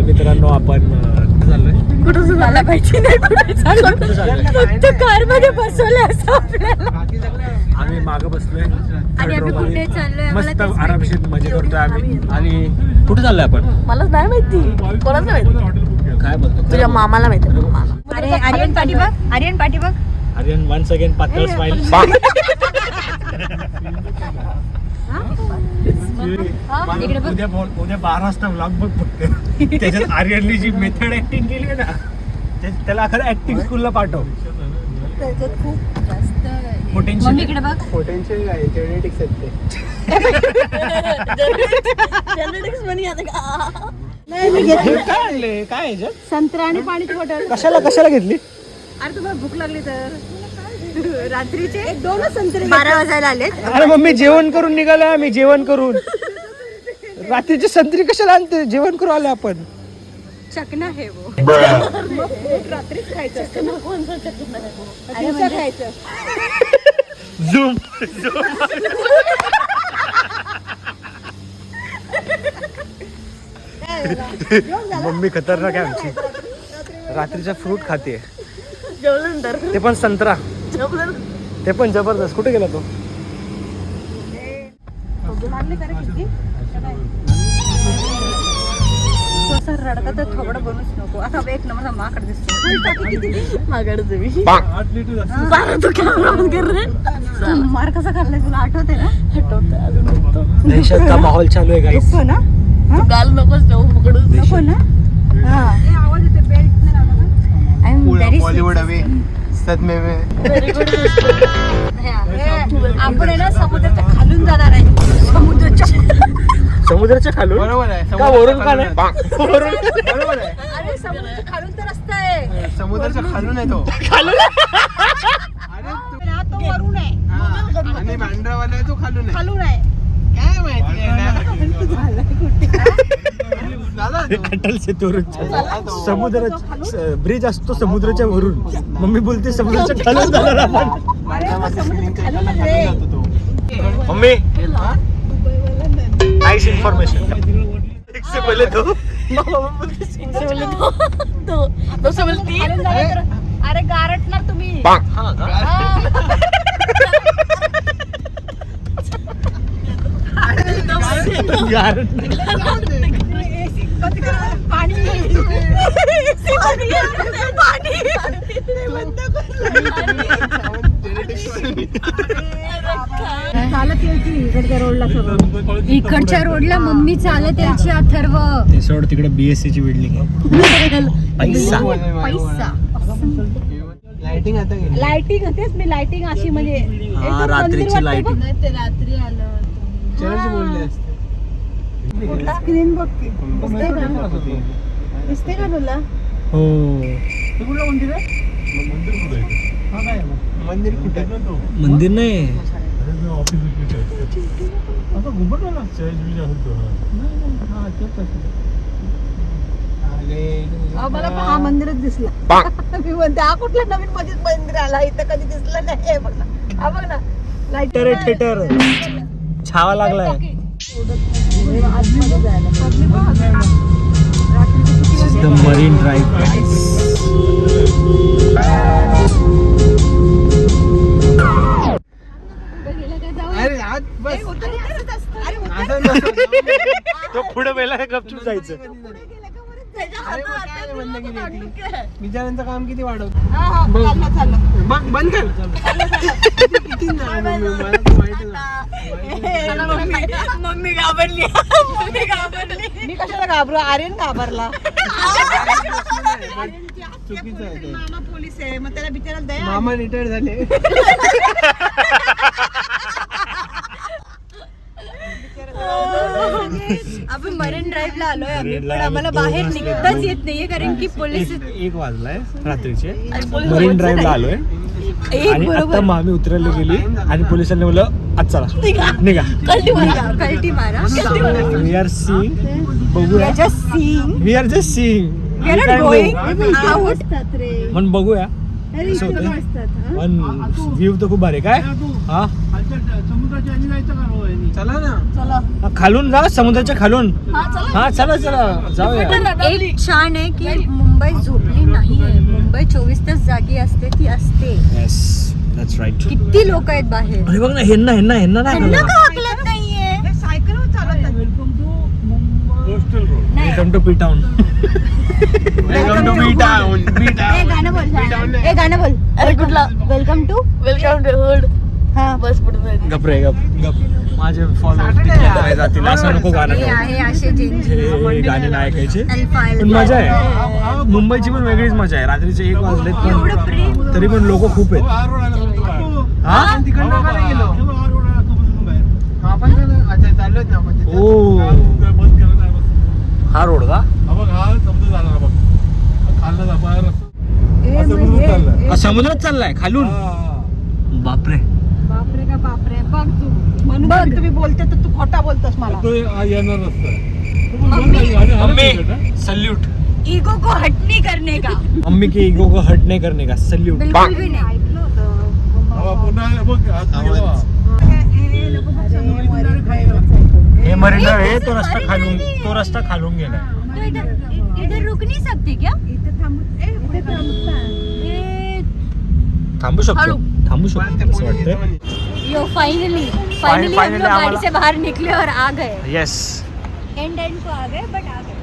मित्रांनो आपण कुठं झाला पाहिजे नाही फक्त कार मध्ये बसवलं असं आपल्याला. आम्ही मागं बसलोय आणि आम्ही कुठे चाललोय मस्त आरामशीर मजा करतोय आम्ही. आणि कुठे चाललोय आपण? मलाच नाही माहिती, कोणाच माहिती. काय बोलतो? तुझ्या मामाला माहिती. अरे आर्यन पाठी बघ, आर्यन पाठी बघ. आर्यन वन्स अगेन पातळ स्माइल. उद्या 12 वाजता व्लॉग बघ फक्त. त्याच्यात आर्यननी जी मेथड ऍक्टिंग केली आहे ना, त्याला खरं ऍक्टिंग स्कूलला पाठव. त्याच्यात खूप जास्त पोटेन्शियल बघ. पोटेन्शियल आहे, जेनेटिक्स आहेत ते. जेनेटिक्स म्हणे आता का? काय आणले? काय आहे याच्यात? संत्रा आणि पाणीची बॉटल. कशाला घेतली? अरे तुम्हाला भूक लागली तर रात्रीचे 2 संत्रे 12 वाजायला आलेत. अरे मम्मी जेवण करून निघालो आम्ही, जेवण करून. रात्रीची संत्री कशाला आणते? जेवण करून आलो आपण. चकना है वो. रात्रीच खायचं. कोणतं चकना है वो? दिवसा खायचं. झूम. मम्मी खतरनाक आहे आमची. रात्रीचा फ्रूट खाते, जेवल्यानंतर ते पण संत्रा. ते पण जबरदस्त. कुठे गेला तो? रडता तर थोडं बनूच नको. आता एक नंबर माकड दिसतो. माकड तुम्ही तू कॅमेरा ऑन कर रे. मार कसा खाल्लाय तुला आठवते ना? आठवतं. दहशत का माहोल चालू आहे गाईस. नको ना, गाल नकोच ठेवू, पकडून नको ना. आवाज येते. बेल्ट नाही लावला ना. आय एम व्हेरी बॉलिवूड हवे सदमे में. Very good. आपण आहे ना समुद्राच्या खालून जाणार आहे. समुद्राच्या खालून? बरोबर आहे. का वरून का नाही? वरून. बरोबर आहे. अरे समुद्राच्या खालून तर रस्ता आहे. समुद्राच्या खालून आहे तो. खालून? तो वरून आहे. आणि भांडरावाला आहे तो खालून आहे. खालून आहे. काय माहिती अटल सेतूवरून समुद्राचा ब्रिज असतो समुद्राच्या वरून. मम्मी बोलते समुद्राच्या खालून जाणार आपण. Mummy nice information. एक से पहले तो अरे गारटणार तुम्ही. चालत यायची इकडच्या रोडला. इकडच्या रोडला मम्मी चालत यायची. अथर्व ते सोड, तिकडे बीएससी ची बिल्डिंग आहे. पैसा पैसा. लाइटिंग आता गेली. लाइटिंग होतेच मी. लाइटिंग अशी म्हणजे एकदम रात्रीची मंदिर वाटतं लाइटिंग. बघ. ते रात्री आलं चर्च बोलले असते. स्क्रीन बघते. दिसते का तुला? हो. मंदिर कुठे? मंदिर नाही. मला हा मंदिरच दिसला. मी म्हणते हा कुठला नवीन मस्जिद मंदिर आला, इथं कधी दिसलं नाही. हे बघ ना, हा बघ ना. थिएटर छावा लागलाय. The marine drive. अरे आज बस तो पुढे वेळेला गपचूप जायचं. बिचाऱ्यांचं काम किती वाढवत. बघ बंद कर. किती मम्मी घाबरली. मी कशाला घाबरू? आर्यन घाबरला. चुकीचं आहे ते. मामा पोलीस आहे, मग त्याला बिचारायला दया. मामा रिटायर झाले. आपण मरीन ड्राईव्हला आलोय आम्ही, पण आम्हाला बाहेर निघताच येत नाहीये कारण की पोलीस. 1 वाजलाय रात्रीचे. मरीन ड्राईव्हला आलोय आणि आता मामी उतरायला गेली आणि पोलिसांनी म्हणलं आज चला निघा. कल्टी मारा. We are seeing. बघूया. Just seeing. We are just seeing. We are not going out. पण बघूया. असं होतं पण व्ह्यू तर खूप भारी काय हा चला ना. चला खालून जा समुद्राच्या खालून हा चला चला जाऊया एक छान आहे की मुंबई झोपली नाहीये. मुंबई 24 तास जागी असते ती असते. Yes that's right. किती लोक आहेत बाहेर. अरे बघ ना ह्यांना ह्यांना ह्यांना नाही त्यांना हाकललं. का हाकलत नाहीये. सायकल चालत welcome to P town. Welcome to B town. ए गाणं बोल. अरे कुठला. Welcome to hood. हा बस पुढे गप रे गप गप. माझे फॉलोअर्स जातील असं नको गाणं हे गाऊ. आहे असे हे गाणे नाही ऐकायचे अल्फाईल. पण मजा आहे. मुंबईची पण वेगळीच मजा आहे. रात्रीचे 1 वाजलेत एवढं पण प्रेम. तरी पण लोक खूप आहेत. हा तिकडनं का नाही गेलो. आपण अच्छा चाललोच ना आपण तिथे. ओ हा रोड का हा समुद्रात चाललाय खालून. बापरे बापरे का बापरे. बघ तू म्हणून जर तुम्ही बोलते तर तू खोटा बोलतोस मला. Mummy salute. ईगो को हट नहीं करने का. मम्मी के ईगो को हट नहीं करने का सल्यूट. बिल्कुल भी नहीं. ऐकलं हे मरीन आहे तो रस्ता खालून गेलाय. तो इधर रुक नहीं सकती क्या. थांबू शकतो असं वाटतंय. यो फाइनली Finally हम लोग गाड़ी आम्हाला- से बाहर निकले और आ गए. येस एंड को आ गए बट आ गए.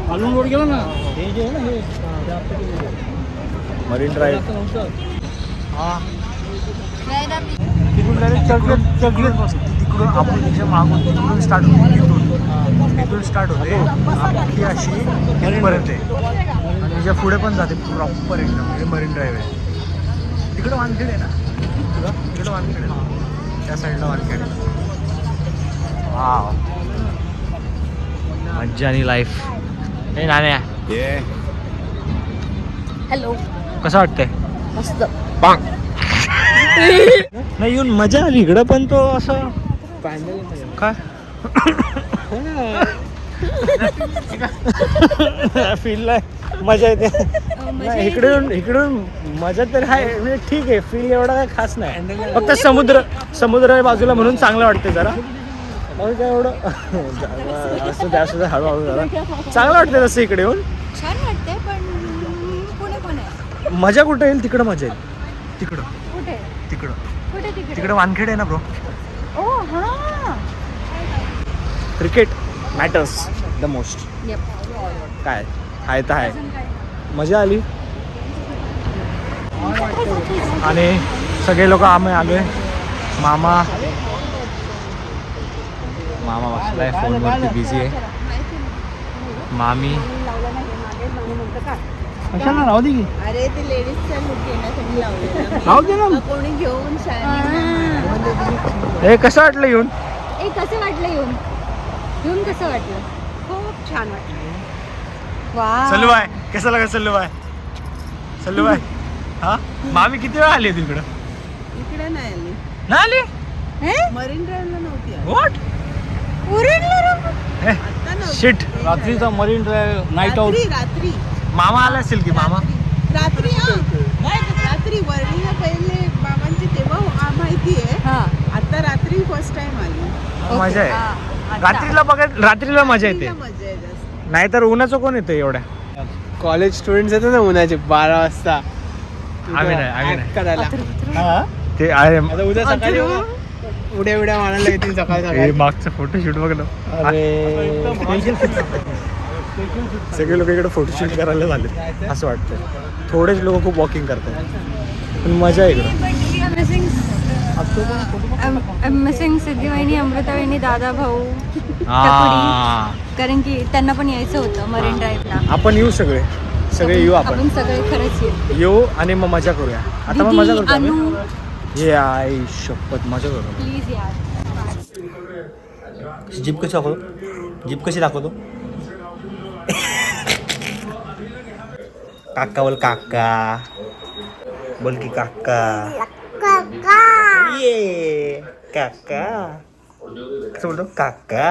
खालून रोड गेला ना हे जे आहे ना हे मरीन ड्राईव्ह. हा तिकडून डायरेक्ट चर्चगेट तिकडून आपण तिच्या मागून तिकडून स्टार्ट होते. तिथून स्टार्ट होते ती अशी इथपर्यंत आहे आणि तिच्या पुढे पण जाते प्रॉपर एकदम. म्हणजे मरीन ड्राईव्ह आहे. तिकडं वानखेड आहे ना. तिकडं वानखेड आहे त्या साईडला वानखेड आहे. वाव मज्जा आणि लाईफ. हे नाण्या हेलो. कसं वाटतंय. मस्त. नाही येऊन मजा आली इकडं पण तो असं काय फील मजा येते. नाही इकडून मजा तर आहे म्हणजे ठीक आहे. फील एवढा काय खास नाही. फक्त समुद्र बाजूला म्हणून चांगलं वाटतं जरा. मग काय एवढं असं द्या हळूहळू जरा चांगलं वाटतं तसं इकडे येऊन. छान वाटते पण पुणे पुणे. मजा कुठं येईल तिकडं मजा येईल. तिकडं कुठे तिकडं वानखेड आहे ना ब्रो. ओ हा. Cricket matters the most. काय आहे तर आहे. मजा आली आणि सगळे लोक आम्ही आलोय. मामा बसलाय फोनवरती बिझी आहे. मामी कशाला राहू दे की. अरे ते लेडीजचा लुक येण्यासाठी लावलेला. राहू दे ना. कोणी घेऊन हे कसं वाटलं येऊन. कसं वाटलं येऊन कसं वाटलं. खूप छान वाटलं. वा. सल्लू बाय कसं लागा सल्लू बाय हा मामी किती वेळा आली तिकडं. इकडे नाही आली. नाही आली. मरीन ड्राईव्हला नव्हती आली. What shit. रात्रीचा मरीन ड्राईव्ह नाईट आउट. रात्री मामा आला असेल की मामा. रात्री रात्री वर्णीला पहिले बाबांची तेव्हा माहिती आहे. आता रात्री फर्स्ट टाइम आली. मजा आहे. रात्रीला मजा येते. मजा आहे जास्त. नाहीतर उन्हाचं कोण येतं एवढ्या. कॉलेज स्टुडंट्स येतात ना उन्हाचे 12 वाजता. आम्ही नाही करायला ते आहे. आता उद्या सकाळी उड्या मारायला येतील सकाळी. मागचा फोटोशूट बघलं. सगळे लोक इकडे फोटोशूट करायला झाले असं वाटतं. थोडेच लोक खूप वॉकिंग करतात पण मजा आहे इकडं. मिसिंग सिद्धी वहिनी, अमृता वहिनी, दादा भाऊ, कारण की त्यांना पण यायचं होतं मरीन ड्राईव्हला. आपण येऊ सगळे येऊ. आपण सगळे खरंच येऊ आणि मग मजा करूया. आता मग मजा करतो अनु, आम्ही. ये आई शपथ मजा करू. प्लीज यार. जीप कशी दाखवतो. काका बोल काका. बोल की काका ये काका कसं बोलतो काका